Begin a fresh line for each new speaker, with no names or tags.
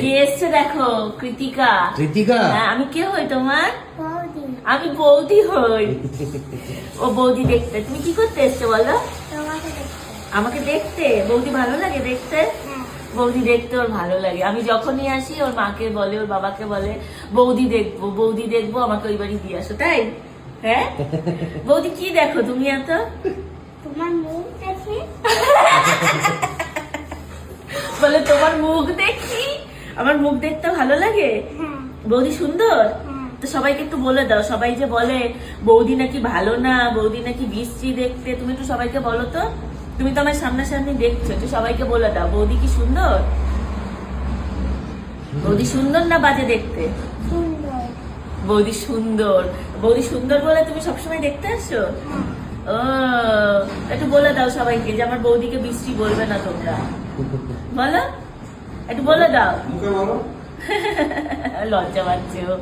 কে এসছে দেখো, কৃতিকা।
কৃতিকা,
হ্যাঁ, আমি কে হই তোমার? আমি বৌদি হই। ও বৌদি দেখতে। তুমি কি করতে এসছো বলো? আমাকে দেখতে। বৌদি ভালো লাগে দেখতে? বৌদি দেখতে ওর ভালো লাগে। আমি যখনই আসি ওর মাকে বলে, ওর বাবাকে বলে, বৌদি দেখবো, বৌদি দেখবো, আমাকে ওই বাড়ি দিয়ে আসো, তাই? হ্যাঁ বৌদি, কি দেখো তুমি এত?
তোমার মুখ দেখে
বলে তোমার মুখ দেখি। আমার মুখ দেখতে ভালো লাগে? বৌদি সুন্দর? তো সবাইকে একটু বলে দাও। সবাই যে বলে বৌদি নাকি ভালো না, বৌদি নাকি বিশ্রী দেখতে, তুমি একটু সবাইকে বলো তো। তুমি তো আমার সামনাসামনি দেখছো, একটু সবাইকে বলে দাও বৌদি কি সুন্দর? বৌদি সুন্দর না বাজে দেখতে?
সুন্দর।
বৌদি সুন্দর। বৌদি সুন্দর বলে তুমি সবসময় দেখতে আসো? ও, একটু বলে দাও সবাইকে যে আমার বৌদিকে বিশ্রী বলবে না তোমরা। বলো, একটু বলে দাও।
মুখে বলো।
লজ্জা পাচ্ছে ও।